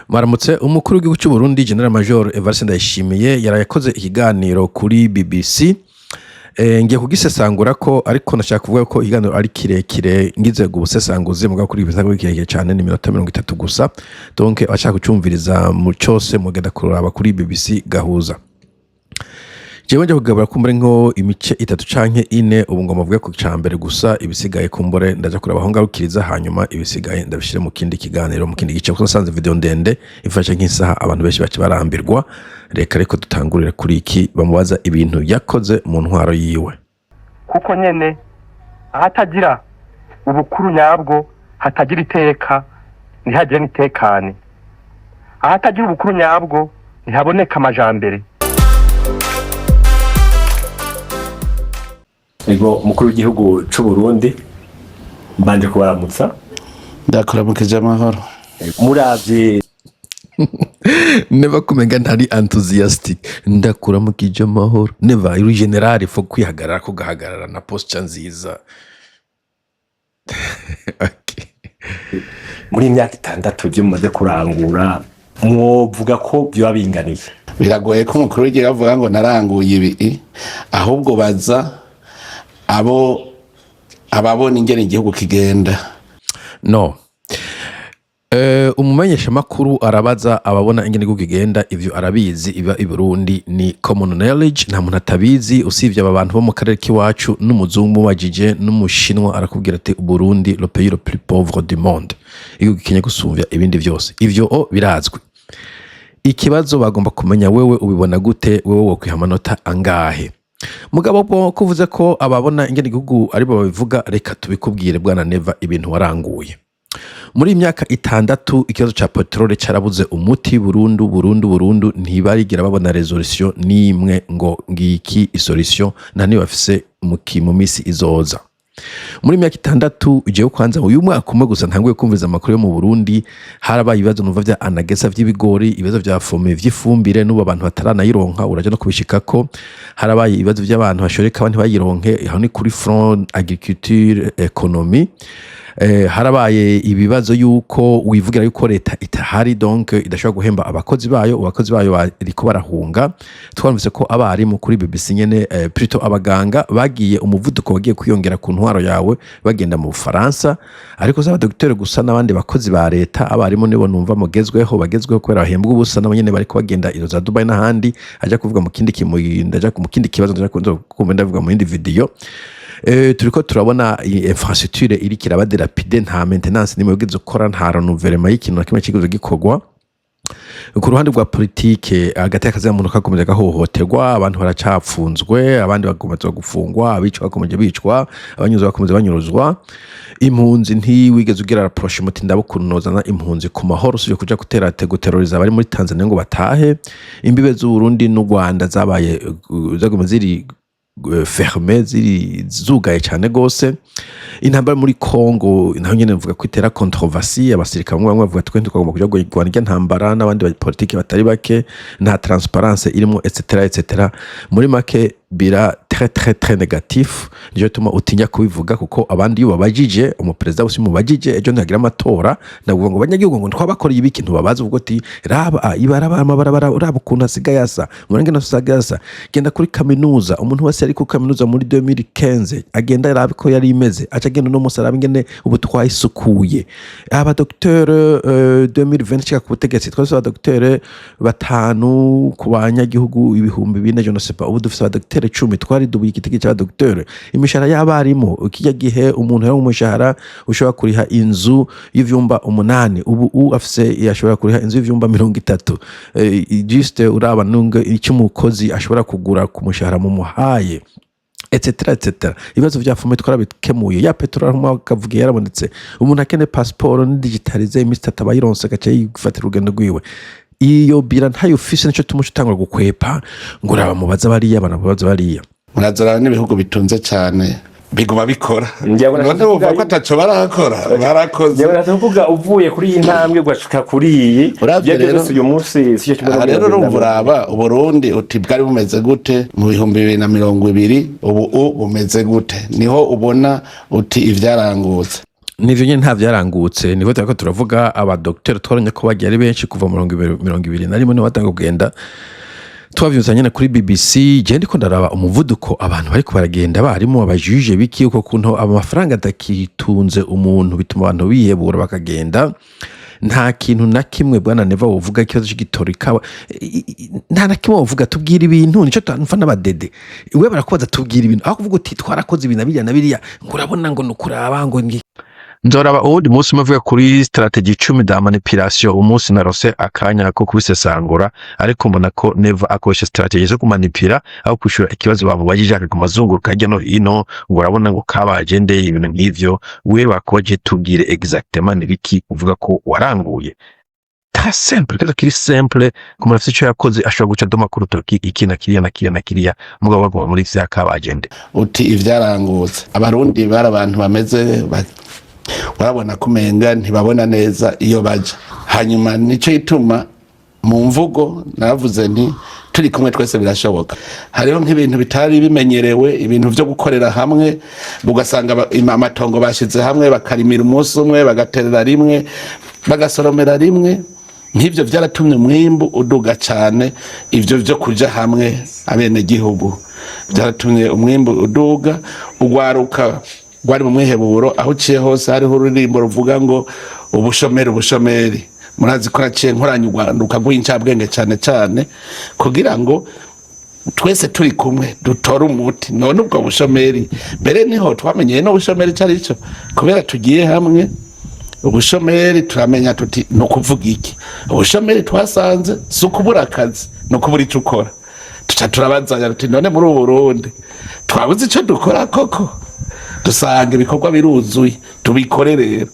Maramutse umukuru w'igihugu cy'u Burundi General Major Evariste Ndayishimiye yarayakoze ikiganiro kuri BBC. Ngiye kugisesangura ko ariko nashaka kuvuga ko ikiganiro ari kirekire ngize gubusesanguze muga kuri ibisago kirekire cyane ni minota 30 gusa. Donc abashaka kucumviriza mu cyose mugenda kuraba kuri BBC gahuza. Jewe nje kugabura kumbure nko imice 3 canke 4 ubu ngoma vuga ku cambere gusa ibisigaye kumbure ndaje kuraba aho ngarukiriza hanyuma ibisigaye ndabishire mu kindi kiganiro mu kindi gice kuko nasanze video ndende ifashe nk'isaha abantu benshi baci barambirwa. Reka reko dutangurire kuri iki bamubaza ibintu yakoze mu ntwaro yiwe. Kuko nyene ahatagira ubukuru nyabwo hatagira iteka ntihagire nitekane. Ahatagira ubukuru nyabwo ntihaboneka amajambere. Ego mukuru w'igihugu cy'u Burundi mbanje kubaramutsa ndakuramukije amahoro muravye Never kumenga ntari enthusiastic ndakuramukije amahoro never iri general fo kwihagarara ko gahagarara na posture nziza. Okay. muri imyaka 6 byo mumaze kurangura mwovuga ko byo babinganiye biragoye ko umukuru w'igihugu avuga ngo naranguye ibi ahubwo baza ababona ingene igihugu kigenda. No. Umumenyesha makuru arabaza ababona ingene igihugu kigenda ivyo arabizi iba i Burundi ni common knowledge nta muntu atabizi usivye aba bantu bo mu karere kiwacu n'umuzungu wajije n'umushinwa arakubwira ati Burundi le pays le plus pauvre du monde. Igihugu kinye gusumvya ibindi vyose. Ivyo birazwi. Ikibazo bagomba kumenya wewe ubibona gute wewe wo kwihamanota angahe. Mugabo bwo kuvuze ko ababona ingene igihugu ari bo babivuga reka tubikubwire bwana Neva ibintu waranguye. Muri imyaka 6 ikibazo ca petrole carabuze umuti Burundu ntibarigira babona resolution nimwe ngo ngiki isolution nani bafise mu misi izoza. Muri imyaka 6 je kwanza uyu mwaka umwe gusa ntanguye kumviza amakuru yo mu Burundi harabaye ibibazo numva vya anagesa vy'ibigori ibibazo vya fome vy'ifumbire n'ubu abantu bataranayironka uraje no kubishikako harabaye ibibazo vy'abantu bashoreka abantu bayironke aho ni kuri front agriculture economy. Harabaye ibibazo yuko wivugira yuko leta itahari donc idashobora guhemba abakozi bayo bariko barahunga. Twarumvise ko abarimu kuri BBC nyene plutôt abaganga bagiye umuvuduko wagiye kwiyongera ku ntwaro yawe bagenda mu Faransa ariko zaba docteur gusa n'abandi bakozi ba leta abarimu nibo numva bagezweho kubera bahembwa ubusa nabo nyene bariko bagenda izo za Dubai n'ahandi aja kuvuga mu kindi kibazo ndaja kumva ndavuga mu yindi video. Turiko turabona infrastructure iri kirabade rapide nta maintenance nimwe ugize ukora nta renouvellement y'ikintu kimwe kigize gikorwa. Ku ruhande rwa politique agateka za muntu kakomeje gahohoterwa abantu baracapfunzwe abandi bakomeza gufungwa abicwa bakomeje bicwa abanyuzo bakomeje banyuruzwa. Impunzi ntiwigeze ugira rapproche muti ndabukunozana impunzi ku mahoro suje kuja guteroriza abari muri Tanzania ngo batahe. Imbibe z'u Burundi n'u Rwanda zabaye zaguma ziri ferme ziri zugaye cyane gose. Intambara muri Congo naho nyene mvuga ko itera controversie abasirikare bamwe bavuga twende twagomba kuja gurwanira ntambara n'abandi ba politique batari bake nta transparence irimo etc. Muri make bira très négatif niyo tuma utinya kubivuga kuko abandi yo babajije umuperezida wose mubajije ejo ntagira amatora ndavuga ngo banyagihugu ngo twabakora ikintu babaza uvuga ati raba ibaraba amabarabara uraba ukuntu asigayasa murange nasagasa genda kuri kaminuza umuntu wese ari ku kaminuza muri 2015 agenda yarabe ko yari imeze aca genda no musaraba ingene ubu twayisukuye aba docteur 2020 ku butegetsi twese aba docteur batanu ku banyagihugu ibihumbi 4 je ne sais pas ubu dufise aba docteur 10 twari dubuye igitege cya docteur imishara y'abarimu ukijya gihe umuntu yari umushahara ushobora kuriha inzu y'ivyumba 8 ubu afise yashobora kuriha inzu y'ivyumba 30 juste uraba nunga icyumukozi ashobora kugura ku mushahara mu muhaye etc. Ibibazo vya fome twarabikemuye ya petrol mu kavuga yarabonetse umuntu akene passport ni digitalize imisi tabayironse gace yifatira urugendo rwiwe. Iyo bira ntayo ufise nico tumushitangura gukwepa ngo raba mubaza bariya banabaza bariya murazara n'ibihugu bitunze cyane biguma bikora none uvuga ko ataco barakoze ndavuga uvuye kuri iyi ntambwe gwashika kuri iyi byageze uyu munsi siyo kimwe rero urumva Burundi uti bwari bumeze gute mu 2020 ubu bumeze gute niho ubona uti ivyarangutse. nivyo nyene nta vyarangutse niho turiko turavuga abadokiteri twaranye ko bagiye ari benshi kuva 2021 niho batanga kugenda twavyuza nyene kuri BBC je ndiko ndaraba umuvuduko abantu bariko baragenda barimo abajuje biki uko kuntu amafaranga atakitunze umuntu bituma abantu biyebura bakagenda nta kintu na kimwe bwana Neva wovuga ikibazo cy'igitorika nta na kimwe wovuga tubwira ibintu nico tanfa n'abadede iwe barakubaza tubwira ibintu aho kuvuga uti twarakoze ibintu biriya na biriya ngo urabona ngo nukuraba ngo nzoraba uwundi munsi muvuga kuri strategie 10 da manipulation umunsi narose akanya ko kubisesangura ariko mbona ko Neva akoresha strategie zo kumanipira aho kushura ikibazo bamubajije akamazunguruka hirya no hino ngo urabona ngo kabagende ibintu nk'ivyo we bakoje tubwire exactement nibiki uvuga ko waranguye ta simple kaza kiri simple kuma rafite icyo yakoze ashobora guca doma ku rutoki iki na kiriya mugabo bagwa muri vya kabagende uti ivyarangutse abarundi bari abantu bameze urabona kumenga ntibabona neza iyo baje hanyuma nico ituma mu mvugo navuze nti turi kumwe twese birashoboka hariho nk'ibintu bitari bimenyerewe ibintu byo gukorera hamwe bugasanga amatongo bashize hamwe bakarimira umunsi umwe bagaterera rimwe bagasoromera rimwe nk'ivyo vyaratumye umwimbu uduga cyane ivyo byo kuja hamwe abene gihugu byaratumye umwimbu uduga ugwaruka gwari mu mwiheburo aho ciye hose hariho ururimbo ruvuga ngo ubushomeri murazi ko naciye nkoranyuka guhincabwenge cyane kugira ngo twese turi kumwe dutore umuti none ubwo bushomeri mbere niho twamenyeye no bushomeri carico kubera tugiye hamwe ubushomeri turamenya tuti no kuvuga iki ubushomeri twasanze sukubura akazi no kubura ico ukora tuca turabazanya tuti none muri Burundi twabuze ico dukora koko dusanga ibikorwa biruzuye tubikore rero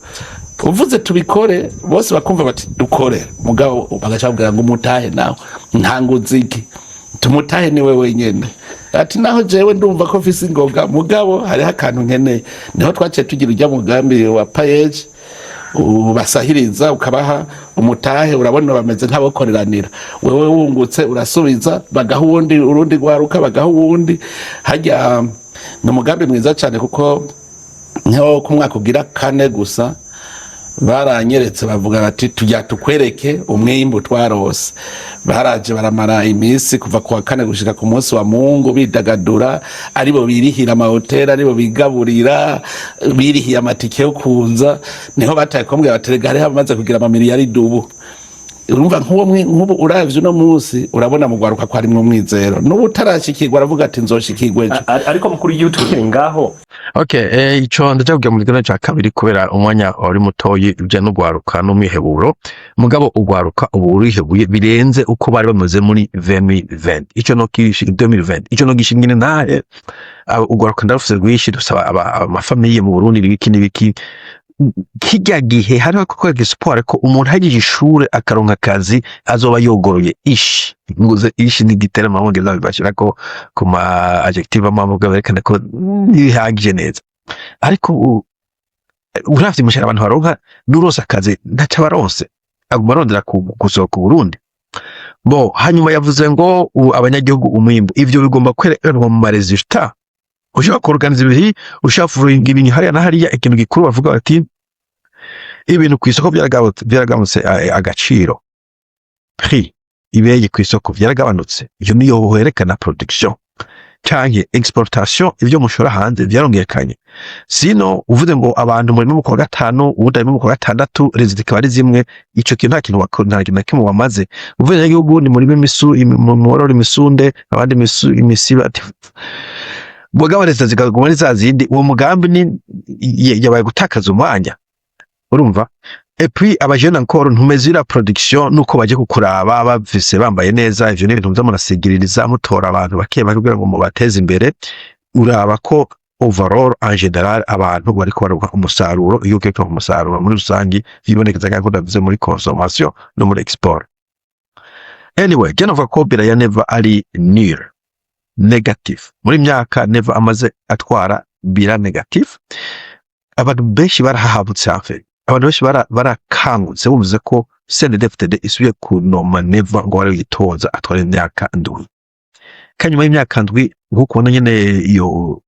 uvuze tubikore bose bakumva bati dukore mugabo bagacabwira ngo umutahe nawe ntanguziki tumutahe niwe wenyene ati naho jewe ndumva ko fisi ngoga mugabo hari akantu nkeneye niho twaciye tugira ujya mugambi wa page ubasahiriza ukabaha umutahe urabona bameze nk'abakoreranira wewe wungutse urasubiza bagaha urundi gwaruka bagaha uwundi hajya ni umugambi mwiza cyane kuko nko ku mwaka ugira 4 gusa baranyeretse bavuga bati tujya tukwereke umwimbu twarose baraje baramara iminsi kuva ku wa 4 gushika ku munsi wa Mungu bidagadura aribo birihira amahoteli aribo bigaburira birihiye amatike yo kuza niho bataye kombwe baterega hari bamaze kugira amamiliyari ubu urumva nk'ubu uravye no munsi urabona mu gwaruka ko ari mu mwizero n'ubu utarashikirwa aravuga ati nzoshikirwe ariko mukuru y'igihugu tukiri ngaho okay ico ndavuga mu gitano ca kabiri kubera umwanya wari mutoyi uje no gwaruka no mwiheburo mugabo ugwaruka ubu urihebuye birenze uko bari bamaze muri 2020 ico no kishi 2020 ico no gishingine nahe ugwaruka ndarufise rwishi dusaba amafamiye mu Burundi n'ibiki kijya gihe hariho kuko sport ko umuntu hagije ishure akaronka akazi azoba yogoroye ishi nguze ishi ni giterama mu ngeza bibashira ko kuma adjective amavuga berekana ko bihagije neza ariko uravye mushara abantu baronka n'urose akazi ndaca baronse aguma arondera kusohoka Burundi bo hanyuma yavuze ngo abanyagihugu umwimbu ivyo bigomba kwerekanwa mu resultat ushaka kuorganiza ibiri ushaka ibintu hariya na hariya ikintu gikuru bavuga bati ibintu ku isoko byaragabanutse agaciro prix ibeye ku isoko byaragabanutse iyo niyo herekana production canke exportation ibyo mushora hanze byarongekanye sino uvuze ngo abantu muri mu kwa 5 ubuda mu kwa 6 rezidika bari zimwe ico kintu nta kintu kimwe wamaze uvuze igihugu ni muri mu misunde abandi imisiba Bogaba leta zikaguma ari zazindi uwo mugambi ni yabaye gutakaza umwanya urumva et puis abajene encore ntumezira production nuko baje kukuraba bavise bambaye neza ivyo n'ibintu by'amunasegiririza mutora abantu bakiye kugira ngo mubateze imbere uraba ko overall en general abantu bariko baruka umusaruro iyo keke umusaruro muri rusangi bibonekeza ko ndavuze muri consommation no muri export anyway Genova Kobira ya Neva ari near negative muri myaka Neva amaze atwara bira negative abantu benshi barahabutse hafi abantu benshi barakangutse bumeze ko CNDD-FDD isubiye kunoma Neva ngo wari yitoza atwara imyaka ndwi kanyuma y'imyaka ndwi nk'uko nyene iyo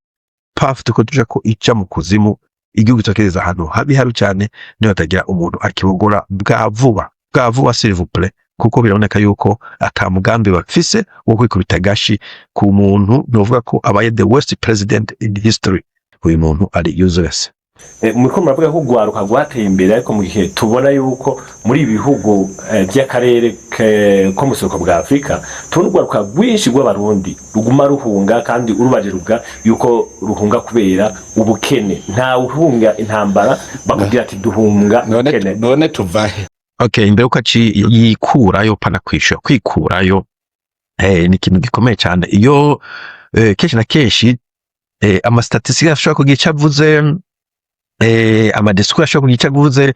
path tuko tuja ko ica mu kuzimu igihugu cyokereza ahantu habi cyane niyo hatagira umuntu akibogora bwa vuba s'il vous plaît, kuko biraboneka yuko ata mugambi bafise wo kwikubita gashi ku muntu novuga ko abaye the worst president in history. Uyu muntu ari useless. Muriko muravuga ko gwaruka gwateye imbere, ariko mu gihe tubona yuko muri ibihugu by'akarere ko mu soko bwa Afrika tubona gwaruka rwinshi rw'abarundi ruguma ruhunga, kandi urubaje ruga yuko ruhunga kubera ubukene, nta uhunga intambara bakubwira ati duhunga ubukene. None tuvahe? Okay, imbere uko yikurayo pana kwikurayo ni ikintu gikomeye cyane. Iyo kenshi na kenshi ama statistics ashobora kugira icyo avuze, amadiscours ashobora kugira icyo avuze,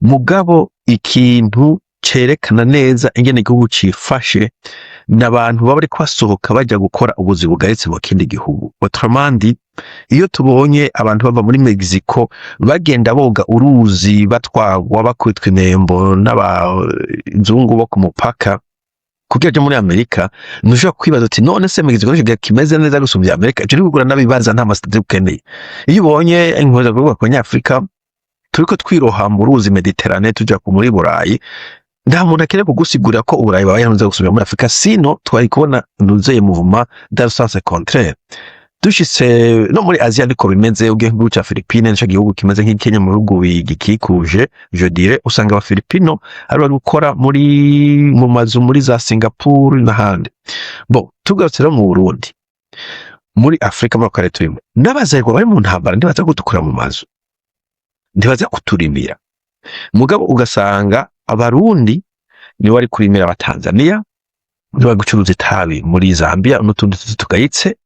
mugabo ikintu cerekana neza ingene igihugu cifashe n'abantu baba bari kwasohoka bajya gukora ubuzi bugaritse mu kindi gihugu. Autrement, iyo tubonye abantu bava muri Mexico bagenda boga uruzi batwagwa bakwitwa inembo n'abazungu bo ku mupaka kugira je muri Amerika, nushobora kwibaza ati none se Mexico nisho kimeze neza gusumvya Amerika? Icyo nibigura nabibaza nta masitati ukeneye. Iyo ubonye inkoza kuvuga ko Nyafrika turiko twiroha mu ruzi Mediterane tuja ku muri Burayi, nta muntu akene kugusigura ko Uburayi babaye hanze gusubira muri Afrika, sino twari kubona nuzeye muvuma dans sens contraire. Dushitse no muri Asia niko bimeze. Ugiye nk'igihugu ca Philippines nico gihugu kimeze nk'Ikenya mu bihugu bigikikuje, je dirais usanga aba Filipino ari bari gukora mu mazu muri za Singapore n'ahandi. Bon, tugarutse rero mu Burundi, muri Afrika muri kare turimo n'abazerwa bari mu ntambara ndibaza gutukura mu mazu, ndibaza kuturimira, mugabo ugasanga abarundi ni wari kurimira abatanzania, ni bari gucuruza itabi muri Zambia n'utundi tugayitse,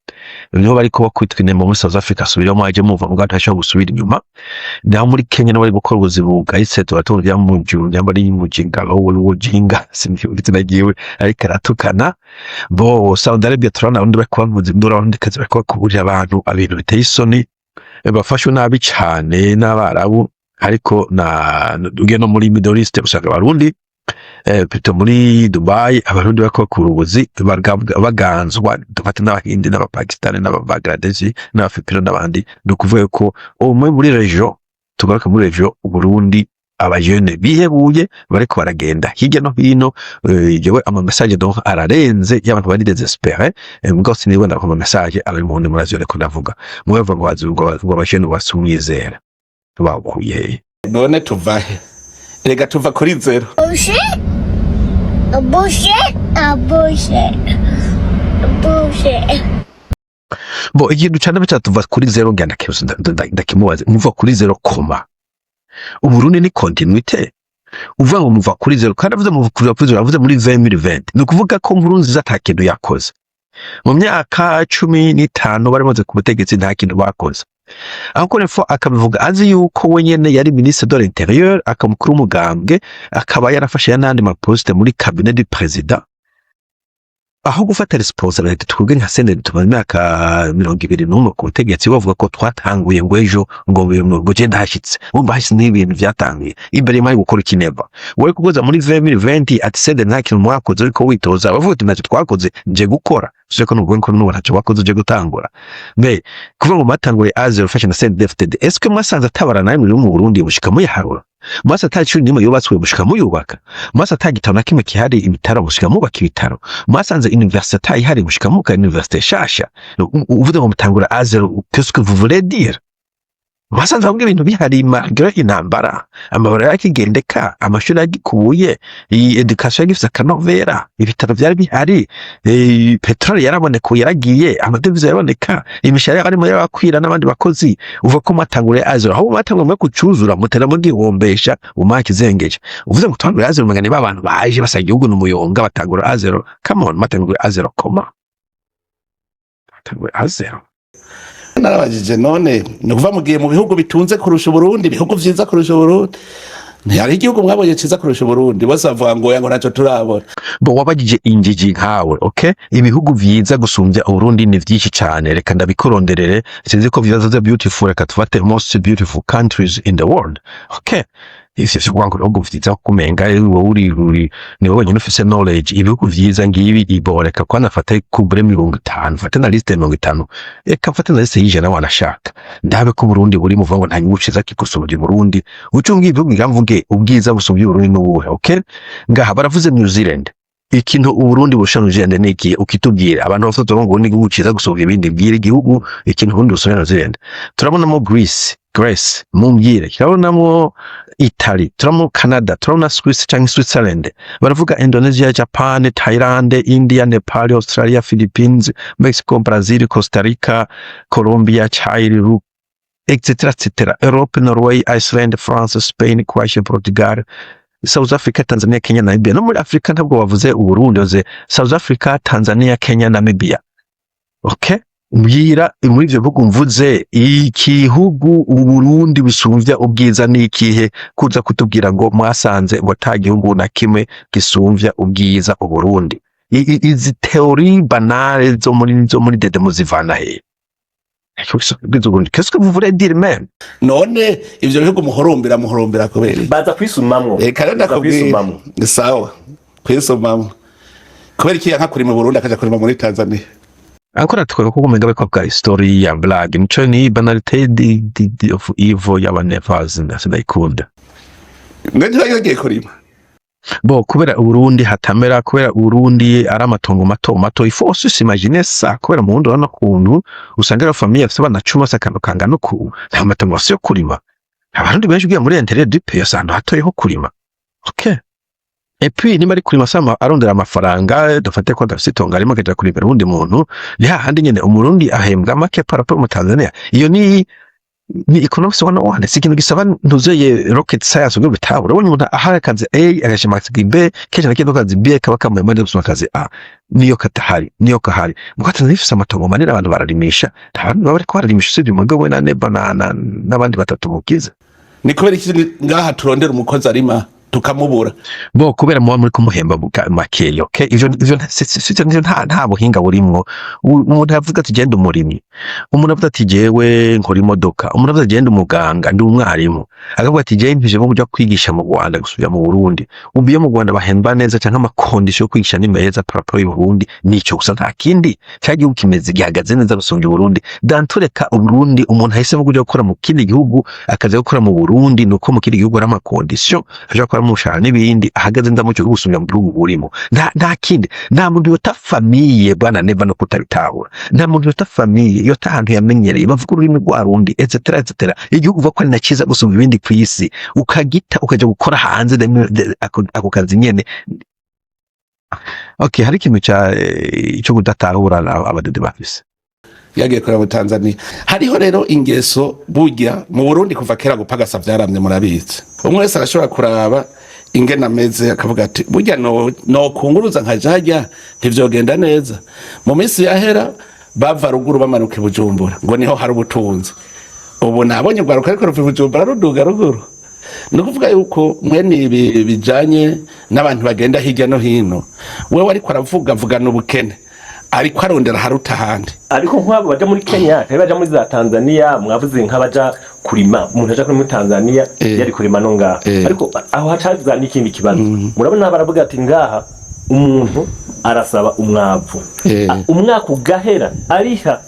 niho bariko bakwitwa inembo muri South Africa. Subiramo aje muva mugabo ntashobora gusubira inyuma. Naho muri Kenya bari gukora ubuzi bugayitse, tubatunze mu bari mu jinga sinzi nagiwe ariko aratukana. Bo Saudi Arabia turana abandi bakwa mu zindura, abandi kazi bakwa kuburira abantu abintu biteye isoni, bafashwe nabi cyane n'Abarabu. Ariko ugiye no muri Middle East usanga abarundi pito muri Dubai abarundi bakora ubuzi baganzwa, dufate n'Abahindi n'Abapakistani n'Ababangladeshi n'Abafilipino n'abandi. Dukuvuye ko muri region, tugaruka muri region Burundi abajene bihebuye bariko baragenda hirya no hino. Jewe ama message donc ararenze y'abantu bari désespérés, mugabo sinibona ko ama message ari mu muri azyo reko ndavuga muweva ngo abajene basumwizera bakuye. None tuvahe? Rega tuva kuri zero. Bo ikintu cyane bitatu tuva kuri zero ngenda kibuze ndakimubaze, muva kuri zero koma. Uburundi ni continuité. Uvuga ngo muva kuri zero, kandi avuze muva kuri zero avuze muri 2020. Ni ukuvuga ko Nkurunziza atakintu yakoze mu myaka 15 bari maze ku butegetsi, nta kintu bakoze. Encore une fois akabivuga azi yuko wenyene yari ministre de l'intérieur, akamukuru umugambwe, akaba yarafashe yanandi maposte muri cabinet du président. Aho gufata responsibility twebwe nka Senate tumaze imyaka 21 ku butegetsi, bavuga ko twatanguye ngo ejo ngo genda hashitse, umva hashitse n'ibintu byatangiye imbere y'imari gukora ikineva. Wowe kugoza muri 2020 ati Senate nta kintu mwakoze ariko witoza, bavuga ati ntacyo twakoze nje gukora, siko n'ubwo ko n'ubu ntacyo wakoze uje gutangura. Mbe kuvuga ngo matangure azero fashion na CNDD-FDD, est-ce que mwasanze atabara nayo muri mu Burundi mushika muyaharura? Mwasa atacuri nimwe yubatswe mushika muyubaka? Mwasa atagitano na kimwe kihari ibitaro mushika mubaka ibitaro? Mwasanze université ihari mushika muka université shasha? Uvuze ngo mutangura azero, qu'est-ce que vous voulez dire? Mwasanze bamwe ibintu bihari malgré intambara, amabara yakigendeka, amashuri yagikubuye, education yagifise akanovera, ibitaro byari bihari, petrol yaraboneka yaragiye, amadevize yaraboneka, imishahara yarimo yarakwira n'abandi bakozi. Uvuga ko matangure azero, aho matangure mu kucuzura mutera mu gihombesha umaki zengeje. Uvuze ngo twangure azero mugani babantu baje basanga igihugu n'umuyonga batangura azero. Come on, matangure azero koma. Matangure azero. Narabajije none nukuva mugiye mu bihugu bitunze kurusha Burundi, bihugu vyiza kurusha Burundi, ntiyari igihugu mwabonye ciza kurusha Burundi, bose bavuga ngo yango naco turabona. Bo wabajije injiji nkawe, okay? Ibihugu vyiza gusumvya Burundi ni vyinshi cyane, reka ndabikoronderere. Sinzi ko vyiza beautiful, reka tufate most beautiful countries in the world, okay? ivyo vyo kuvuga ngo ibihugu vyiza kumenga wowe uri ni wowe wenyine ufise knowledge ibihugu vyiza ngibi iboreka ko nafata kubure 50 fate na liste 50 eka fate na liste y'ijana wanashaka ndabe ko Burundi buri muvuga ngo nta nyungu ciza kigusubira Burundi ucunga ibihugu ngamvuge ubwiza busubira Burundi n'ubuhe okay ngaha baravuze New Zealand ikintu Uburundi bushana New Zealand neki ukitubwira abantu bafite ngo ni igihugu ciza gusubira ibindi bwira igihugu ikintu Burundi busubira New Zealand turabonamo Greece mumbwire turabonamo Italy turabonamo Canada turabona Swiss cyangwa Switzerland baravuga Indonesia Japan Thailand India Nepal Australia Philippines Mexico Brazil Costa Rica Colombia Chile etc Europe Norway Iceland France Spain Croatia Portugal South Africa Tanzania Kenya Namibia no muri Africa ntabwo bavuze Uburundi oze South Africa Tanzania Kenya Namibia okay mbwira muri ivyo bihugu mvuze igihugu Uburundi busumvya ubwiza n'ikihe kuza kutubwira ngo mwasanze ngo ta gihugu na kimwe gisumvya ubwiza Uburundi izi theorie banale zo muri dede muzivana he Qu'est-ce que vous voulez dire même? None ivyo bihugu muhorombera kubera baza kwisumamwo kandi ndakubwira sawa kwisumamwo kubera iki yanka kuri mu Burundi akaja kuri muri Tanzania ankora tukora ko kumenga beko bwa history ya blague nico ni banalité of evil y'abanevas ndayikunda nende yagiye kurima bo kubera Uburundi hatamera kubera Uburundi ari amatongo mato il faut aussi s'imaginer ça kubera mu ndo nakuntu usanga la famille afite bana 10 sakano kangano ku nta matongo yo kurima abantu benshi ugiye muri intérêt du pays santo hatoyeho kurima okay et puis ni mari kurima sama arondera amafaranga dufate ko ndafite arimo kaja kuribera undi muntu ni hahandi nyene umurundi ahembwa make par rapport mu Tanzania iyo ni economics 101 si ikintu gisaba ntuzeye rocket science ngo bitabura ubonye umuntu ahakaze A agashima B keje na kendo kazi B kaba kamwe muri gusoma kazi A niyo kahari mukata nifisa amatongo manini abantu bararimisha ntabandi baba ko bararimisha usibye mu bwo na banana n'abandi batatu mukiza ni kubera iki ngaha turondera umukozi arima tukamubura bo kubera muba muri kumuhemba makeyo okay ivyo nta buhinga burimwo umuntu yavuga ati genda umurimyi umuntu avuga ati jewe nkora imodoka umuntu avuga genda umuganga ndi umwarimu akavuga ati je mpije ngo kujya kwigisha mu Rwanda gusubira mu Burundi ubiye mu Rwanda bahemba neza cyangwa amakondisho yo kwigisha ni meza parapo y'u Burundi nico gusa nta kindi cyagiye ukimeze gihagaze neza gusubira u Burundi dantureka u Burundi umuntu ahisemo kujya gukora mu kindi gihugu akaza gukora mu Burundi nuko mu kindi gihugu ari amakondisho aje gukora mushara n'ibindi ahagaze ndamucyo gusubira mu gihugu burimo nta kindi nta muntu yota famille bwana neva no kutabitahura nta muntu yota famille yota ahantu yamenyereye bavuga ururimi rwa rundi etc igihugu uva ko ari nakiza gusubira ibindi kwisi ukagita ukaja gukora hanze ako kazi nyene okay hari ikintu cyo kudatahura abadede bafise yagiye kora mu Tanzania hariho rero ingeso burya mu Burundi kuva kera gupagasa vyaramye murabitse umwe wese arashobora kuraba ingena meze akavuga ati burya no kunguruza nkajajya ntivyogenda neza mu minsi yahera bava ruguru bamanuke Bujumbura ngo niho hari ubutunzi ubu nabonye bwaruka ariko ruva Bujumbura ruduga ruguru no kuvuga yuko mwene ibi bijanye n'abantu bagenda hirya no hino wewe ariko aravuga n'ubukene ariko arondera haruta handi ariko nk'abo baje muri Kenya baje muri za Tanzania mwavuze nk'abaja kurima umuntu aje muri Tanzania yari kurima no ngaha ariko aho hacaza n'ikindi kibazo murabona baravuga ati ngaha umuntu arasaba umwavu umwaka ugahera ariha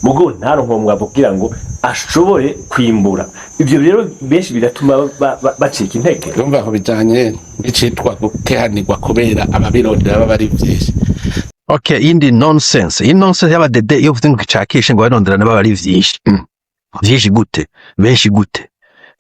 mugo ntaronko umwavu kugira ngo ashobore kwimbura ivyo rero benshi biratuma bacika intege urumva aho bijanye n'icitwa gukehanirwa kubera ababirondera baba ari vyinshi okay indi nonsense y'abadede iyo uvuze ngo kicakishe ngo barondera nabo bari vyinshi gute benshi gute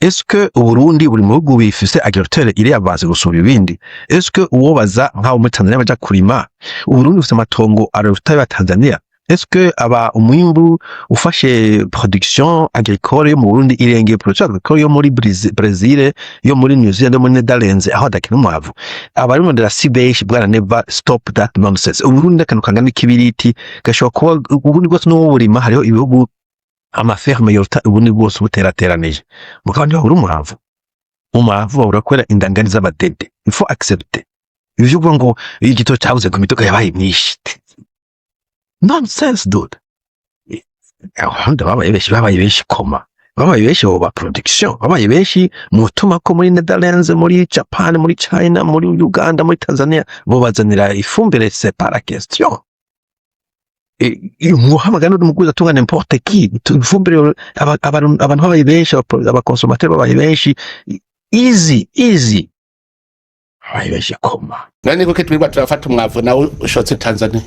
est-ce que Uburundi buri mu bihugu bifise agriculture iri avanze gusumba ibindi est-ce que uwo baza nkaho muri Tanzania baja kurima Uburundi bufite amatongo aruta ya Tanzania est-ce que aba umwimbu ufashe production agricole yo mu Burundi irengeye production agricole yo muri Brazil yo muri New Zealand yo muri Netherlands aho dakina umwavu abarimo ndera sibeshi bwana never stop that nonsense Uburundi akantu kangana ikibiriti gashobora kuba Uburundi bwose no burima hariho ibihugu amaferme yota Uburundi bwose buterateranije mukaba ndiho buri umwavu urakwera indangani z'abadede il faut accepter ivyo ngo igito cyabuze ku mitoka yabaye myinshi nonsense dude. Babaye benshi koma babaye benshi abo ba production babaye benshi mutuma ko muri Netherlands muri Japan muri China muri Uganda muri Tanzania bo bazanira ifumbire c'est pas la question muhamagana n'umuguzi atunga n'importe qui ifumbire abantu babaye benshi abakonsomateri babaye benshi easy babaye benshi koma nani kuko twirwa turafata umwavu nawe ushotse Tanzania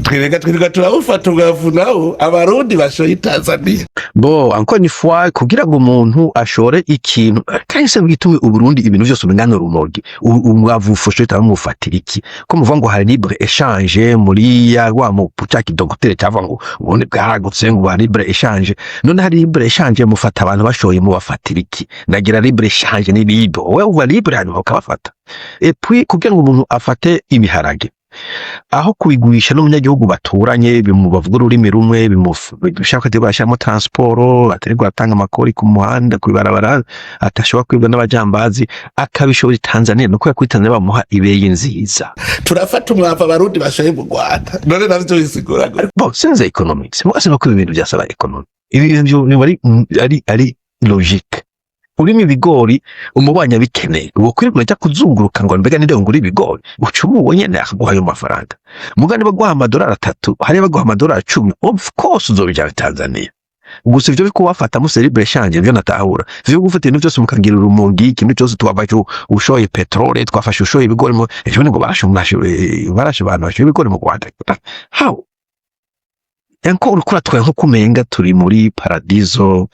twirwa turawufata umwavu nawe abarundi bashoye Tanzania bo encore une fois kugira ngo umuntu ashore ikintu kandi se bwitume uburundi ibintu byose ubingana rumogi umwavu ufoshe tamufatira iki ko muvuga ngo hari libre échange muri ya wa mu pucaki docteur cyava ngo ubundi bwaragutse ngo hari libre échange none hari libre échange mufata abantu bashoye mu bafatira iki ndagira libre échange ni libre wewe uva libre hanyuma ukabafata et puis kugira ngo umuntu afate ibiharage aho kubigurisha n'umunyagihugu baturanye bimubavuga ururimi rumwe bishaka ati bashamo transport aterwa atanga amakori ku muhanda kwibarabara atashobora kwibwa n'abajambazi akabishobora Tanzania no kuri Tanzania bamuha ibeye nziza turafata umwava abarundi bashoye mu Rwanda none navyo bisigura bon sinze economics mwase no ibintu byasaba economy ibintu ni ari logique urimo ibigori umubanya bikeneye uwo kuri kujya kuzunguruka ngo mbega ninde nguri ibigori ucumu wonyene akaguha ayo mafaranga mugani baguha amadolari 3 hari baguha amadolari 10 of course uzobijya Tanzania gusa ivyo biko wafata mu celebre change byo natahura vyo gufata ibintu byose mukangira urumongi ikintu cyose twabaje ushoye petrole twafashe ushoye ibigori mu ejo ngo barashe abantu bashoye ibigori mu Rwanda how yanko urukura twaye nko kumenga turi muri paradiso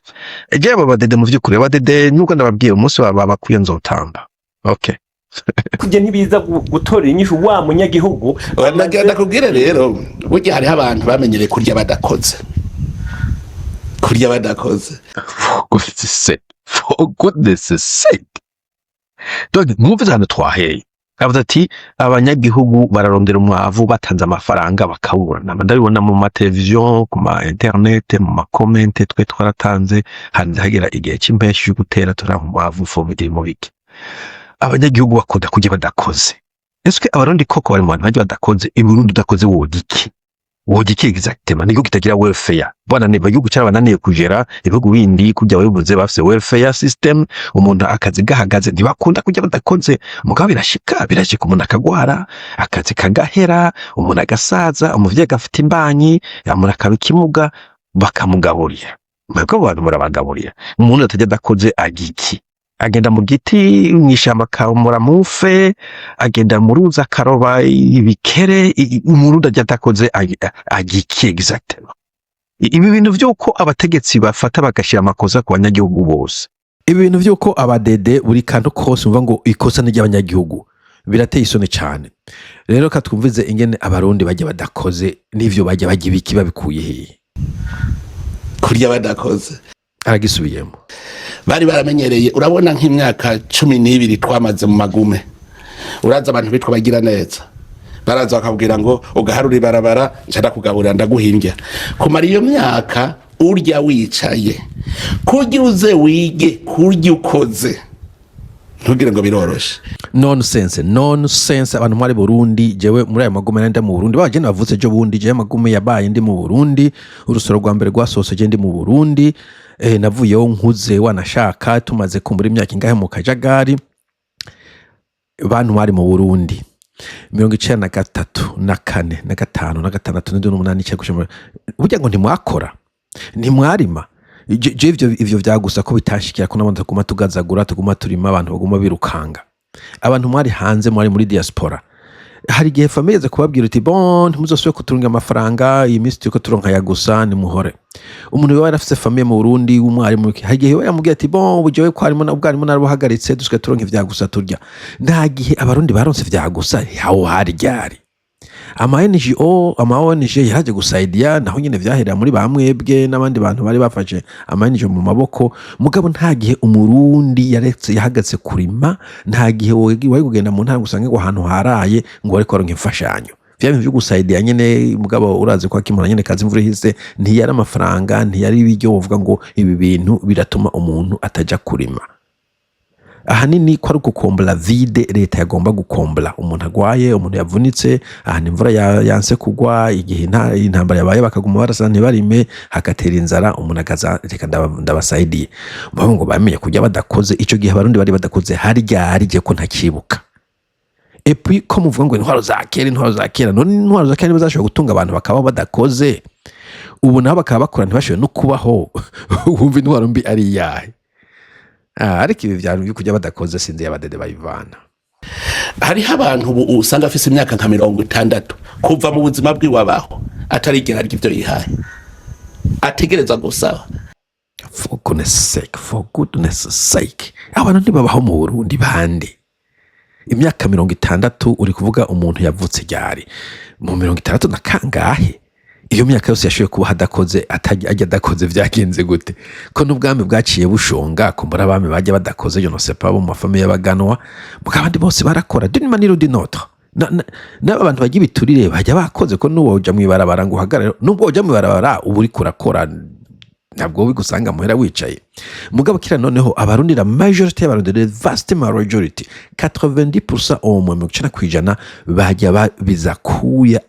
eje babadede mu vyukuri badede nuko ndababwiye umunsi babakuye nzotamba okay kujye ntibiza gutora inyishu wa munyagihugu wanagenda kubwira rero burya hari abantu bamenyereye kurya badakoze for goodness sake donc mwumve zano twaheye avuga ati abanyagihugu bararondera umwavu batanze amafaranga bakawurana ndabibona mu mateleviziyo ku ma internet mu ma comment twe twaratanze hanze hagera igihe cy'impeshi yo gutera tura umwavu fomide mu biki abanyagihugu bakunda kujya badakoze eske abarundi koko bari mu bantu bajya badakoze iburundi udakoze wogiki exactement niko kitagira welfare bwana niba yuko cyarabananiye kugera ibihugu bindi kujya babivuze bafise welfare system umuntu akazi gahagaze ntibakunda kujya badakoze mugabo birashika umuntu akagwara akazi kagahera umuntu agasaza umuvyeyi gafite imbanyi yamura kabikimuga bakamugaburira mwebwe abantu murabagaburira umuntu atajya adakoze agiki agenda mu giti mwishamba kamura mufe agenda muruza karoba ibikere umuntu ajya atakoze agiki exactement ibi bintu vyuko abategetsi bafata bagashira amakosa ku banyagihugu bose ibi bintu vyuko abadede buri kantu kose umva ngo ikosa n'iryabanyagihugu birateye isoni cyane rero katwumvize ingene abarundi bajya badakoze n'ivyo bajya ibiki babikuye hehe kurya badakoze aragisubiyemo bari baramenyereye urabona nk'imyaka 12 twamaze mu magume uraza abantu bitwa bagira neza baraza bakabwira ngo ugaharura ibarabara nshaka kugaburira ndaguhimbya kumara iyo myaka urya wicaye kurya uze wige kurya ukoze ntugire ngo biroroshe nonsense abantu mwari Burundi jewe muri ayo magume nande mu Burundi baje navutse je bundi je magume yabaye ndi mu Burundi urusoro rwa mbere rwasosoje ndi mu Burundi navuyeho nkuze wanashaka tumaze kumbura imyaka ingahe mu kajagari bantu mwari mu Burundi 93 na 4 na 5 na 6 na 8 cyangwa burya ngo ntimwakora ntimwarima ivyo vyagusa ko bitashikira ko nabonza kuma tugazagura tuguma turima abantu baguma birukanga abantu mwari hanze mwari muri diaspora hari gihe famille ze kubabwira uti bon ntimuzosubye kuturunga amafaranga iyi minsi tuko turonka ya gusa ni muhore umuntu we yarafise famille mu Burundi umwari mu hari gihe yamubwiye ati bon bujewe ko harimo ubwarimo narabuhagaritse dusuke turonka ivya gusa turya nta gihe abarundi baronse ivya gusa hawo hari ryari ama ONG yaje gusaidia naho nyene vyahera muri bamwebwe n'abandi bantu bari bafashe ama ONG mu maboko mugabo nta gihe umurundi yaretse yahagatse kurima nta gihe wari kugenda mu ntara gusange ngo ahantu haraye ngo ariko aronke imfashanyo vyaba byo gusaidia nyene mugabo urazi ko akimura nyene kazi imvura ihise ntiyari amafaranga ntiyari ibiryo uvuga ngo ibi bintu biratuma umuntu ataja kurima ahanini ko ari ugukombora vide leta yagomba gukombora. Umuntu agwaye, umuntu yavunitse, ahantu imvura yanse kugwa, igihe intambara yabaye bakaguma barasa ntibarime, hagatera inzara, umuntu akaza reka ndabasaidiye. Babo ngo bamenye kujya badakoze, ico gihe abarundi bari badakoze harya ko ntakibuka. Et puis ko muvuga ngo intwaro za kera, none intwaro za kera bazashobora gutunga abantu bakaba badakoze, ubu nabo bakaba bakora ntibashoboye no kubaho. Wumva intwaro mbi ari yahe? Ariko ibi vyaro byo kujya badakoze sinzi y'abadede bayivana. hariho abantu ubu usanga afise imyaka nka 60 kuva mu buzima bw'iwabaho atarigera arya ivyo yihaye, ategereza gusaba. For goodness sake, abantu ntibabaho mu Burundi bande. Imyaka 60 uri kuvuga umuntu yavutse ryari mu 60 na kangahe? Iyo myaka yose yashoboye kuba hadakoze, ajya adakoze vyagenze gute? Ko n'ubwami bwaciye bushonga, kumbura abami bajya badakoze, je ne sais pas, mu mafamiye y'abaganwa, mugabandi bose barakora d'une manière ou d'une autre. N'abantu bagiye biturire bajya bakoze, ko n'uwo uja mwibarabara ngo uhagarare, n'ubwo uja mwibarabara ubu uri kurakora ntabwo bigusanga muhera wicaye. Mugabo kira noneho abarundi, la majorité y'abarundi, the vast majority 90% au moins 90% bajya bizakuya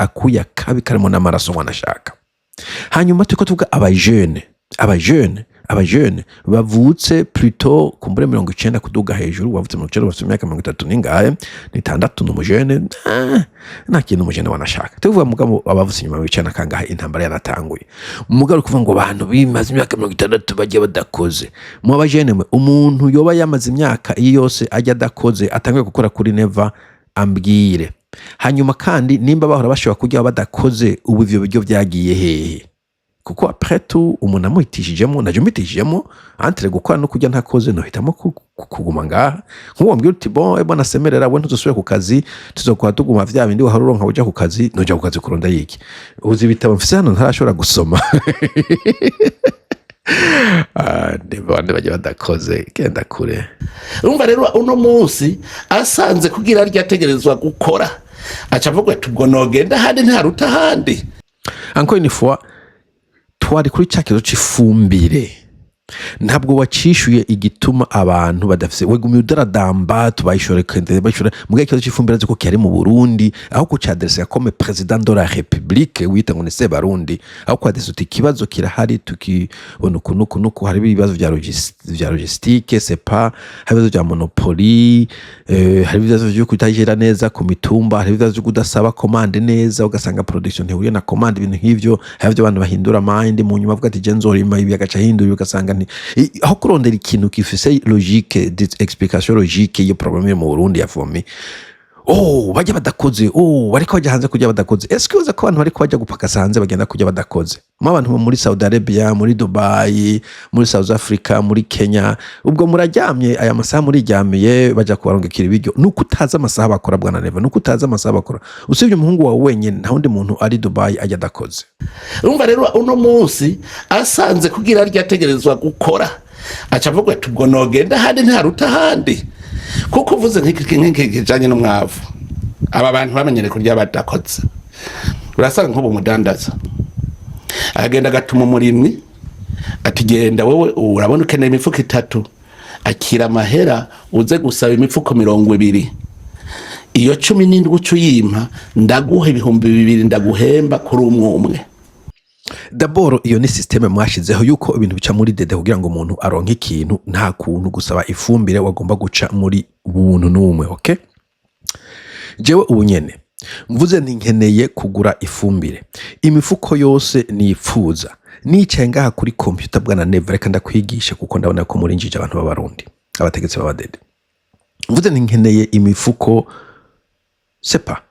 kabi karimo n'amaraso wanashaka. Hanyuma tuko tuvuga abajene bavutse plutôt kumbure 90 kuduga hejuru, wavutse 90 bafite imyaka 30 ningahe ni 6 n'umujene nta kintu umujene wanashaka. Tuvuga mugabo abavutse nyuma y'icana kangahe intambara yanatanguye. Mugabo kuvuga ngo abantu bimaze imyaka 60 bajye badakoze, mu abajene umuntu yoba yamaze imyaka iyo yose ajya adakoze atangiye gukora kuri neva ambwire. Hanyuma kandi nimba bahora bashobora kujya badakoze, ubu ivyo biryo vyagiye hehe? Kuko après tout umuntu amuhitishijemo, naje mbitishijemo entre gukora no kujya ntakoze, no hitamo kuguma ngaha. Nk'uwo mbwira uti bon bwana semerera we ntuzosubire ku kazi, tuzokwa tuguma vya bindi waharuronka uja ku kazi, noja ku kazi kuronda yiki uzi bitabo mfise hano ntarashobora gusoma. Ndibande bajya badakoze genda kure. Urumva rero uno munsi asanze kugira ryategerezwa gukora, aca avuga ati ubwo nogenda handi ntaruta handi. Encore une fois twari kuri cyakizo c'ifumbire, ntabwo wacishuye igituma abantu badafise wegumye udaradamba tubayishore kende bayishore mu gihe c'ifumbire ziko cyari mu Burundi, aho ku cadresse comme président de la République wita ngo nese Barundi, aho kwa desuti ikibazo kirahari tukibona kunuku hari ibibazo vya logistique, c'est pas hari ibibazo vya monopoly, hari ibibazo vyo kutajera neza ku mitumba, hari ibibazo vyo kudasaba commande neza, ugasanga production ntihuriye na commande, ibintu nk'ivyo hari byo abantu bahindura mind mu nyuma avuga ati genzorima ibi agaca hindura, ugasanga aho kurondera ikintu gifise logique d'explication logique iyo problème mu Burundi yavomye. Bajya badakoze, bariko bajya hanze kujya badakoze. Est-ce que uza ko abantu bariko bajya gupaka hanze bagenda kujya badakoze? Mu abantu muri Saudi Arabia, muri Dubai, muri South Africa, muri Kenya, ubwo muraryamye aya masaha muri ryamiye bajya kubarongekira ibiryo, nuko utaza amasaha bakora bwana Neva, nuko utaza amasaha bakora. Usibye umuhungu wawe wenyine nta wundi muntu ari Dubai ajya adakoze. Urumva rero uno munsi asanze kugira ryategerezwa gukora, aca avuga ati ubwo nogenda handi ntaruta handi. Kuko uvuze nk'iki kijanye n'umwavu, aba bantu bamenyere kurya badakoze. Urasanga nk'ubu mudandaza agenda gatuma umurimyi ati genda wewe urabona ukeneye imifuko 3, akira amahera uze gusaba imifuko 20, iyo 17 ucuyimpa ndaguha 2,000 ndaguhemba kuri umwe. D'abord iyo ni systeme mwashizeho yuko ibintu bica muri dede kugira ngo umuntu aronke ikintu, nta kuntu gusaba ifumbire wagomba guca muri buntu numwe. Okay, jewe ubu nyene mvuze nkeneye kugura ifumbire, imifuko yose nipfuza nicaye ngaha kuri computer bwana Neva, reka ndakwigisha kuko ndabona ko muri njije abantu b'abarundi abategetsi b'abadede. Mvuze nkeneye imifuko sepa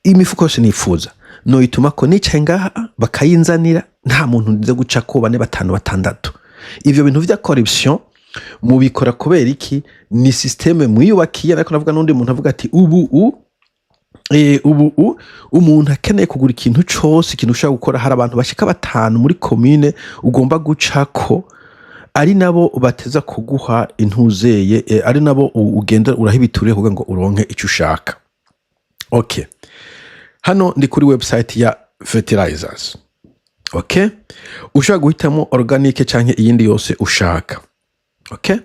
imifuko yose nipfuza, no ituma ko nicaye ngaha bakayinzanira, nta muntu nze guca ko 4, 5, 6. Ivyo bintu vya corruption mubikora kubera iki? Ni systeme mwiyubakiye, ariko navuga n'undi muntu avuga ati ubu umuntu akeneye kugura ikintu cyose, ikintu ushaka gukora, hari abantu bashika 5 muri commune ugomba gucako, ari nabo bateza kuguha intuzeye, ari nabo ugenda urahibituriye kugira ngo uronke icyo ushaka. Okay, hano ndi kuri website ya fertilizers. Okay, ushaka guhitamo organique canke iyindi yose ushaka. Okay,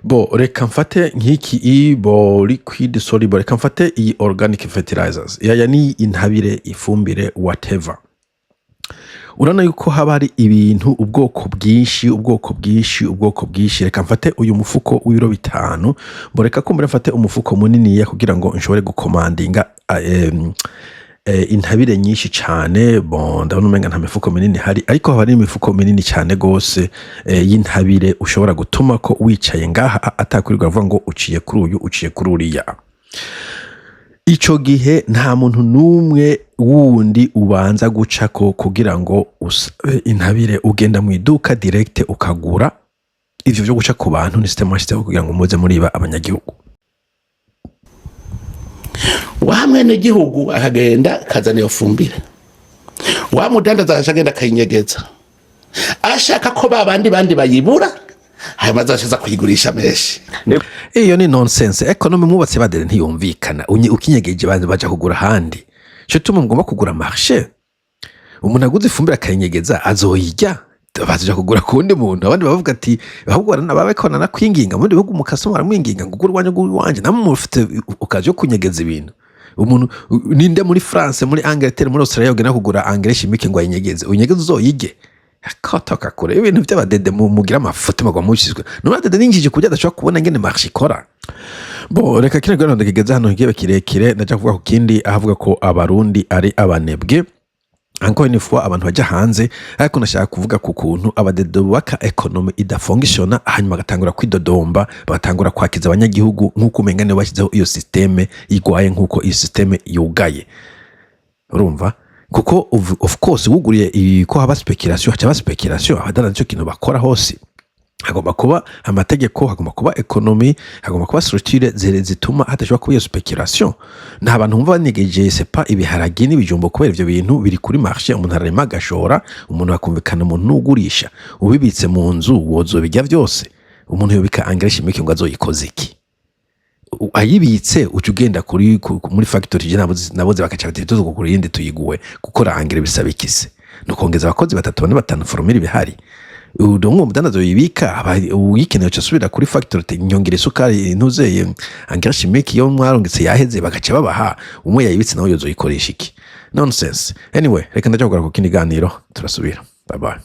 bo reka mfate nk'iki ibo liquid soluble, reka mfate iyi organic fertilizers, yaya ni intabire, ifumbire, whatever. Urana yuko haba hari ibintu ubwoko bwinshi. Reka mfate uyu mufuko w'ibiro 5, bo reka kumbura mfate umufuko munini ya kugira ngo nshobore gukomandinga intabire nyinshi cyane. Bon, ndabona umenga nta mifuko minini hari, ariko haba hari imifuko minini cyane gose y'intabire ushobora gutuma ko wicaye ngaha atakurirwa avuga ngo uciye kuri uyu uciye kuri uriya. Ico gihe nta muntu numwe wundi ubanza gucako kugira ngo intabire, ugenda mu iduka direct ukagura. Ivyo byo guca ku bantu ni system yashyizeho kugira ngo muze muriba abanyagihugu. wa mwene gihugu akagenda kazana iyo fumbire, wa mudandaza akagenda akayinyegeza, ashaka ko bandi bayibura hanyuma azashiza kuyigurisha menshi. Iyo ni nonsense. Economy mwubatse badere ntiyumvikana. Ukinyegeje bandi baje kugura handi, cyo tuma mugomba kugura marché. Umuntu aguze ifumbire akayinyegeza azoyijya, bazaje kugura kundi muntu. Abandi bavuga ati ahubwo barana babekona na kwinginga muri bihugu mukasoma aramwinginga ngo guru wanje namwe mufite ukaje kunyegeza ibintu. Umuntu ninde muri France, muri Angleterre, muri Australia ugena kugura engrais chimique ngo ayinyegeze, unyegeze uzoyige. Akatoka kure ibintu by'abadede mugira amafoto magwa mushizwe no badede ninjije kujya adashobora kubona ngene marché ikora. Bo reka kine gano ndakigeza hano ngiye kirekire, ndaje kuvuga ku kindi ahavuga ko abarundi ari abanebwe. Encore une fois abantu bajya hanze, ariko nashaka kuvuga ku kuntu abadede baka economy idafungishona, hanyuma gatangura kwidodomba, bagatangura kwakiza abanyagihugu nkuko umengane bashyizeho iyo systeme igwaye, nkuko iyo systeme yugaye. Urumva kuko of course wuguriye ko haba speculation, haba speculation, abadana cyo kintu bakora hose. Hagomba kuba amategeko, hagomba kuba economy, hagomba kuba structure zituma hatashobora kuba iyo speculation. Nta bantu bumva banegeje sepa ibiharage n'ibijumbo kubera ivyo bintu biri kuri marché, umuntu arema gashora, umuntu akumvikana umuntu nugurisha, ubibitse mu nzu wozo bijya byose. Umuntu yobika engrais chimique ngo azoyikoze iki? Ayibitse ucugenda muri factory je naboze bakaca batituzo kugura yindi tuyiguwe gukora engrais bisaba ikise no kongeza abakozi 3 bane 5 formule bihari. Udongo mudandazo yibika uyikeneye cyo subira kuri factory nyongere sukari intuzeye engrais chimique yo mwarongetse yaheze bagaca babaha umwe yayibitse nawe yozo yikoresha iki? Nonsense. Anyway, reka ndaje kugura ku kindi ganiro turasubira. Bye bye.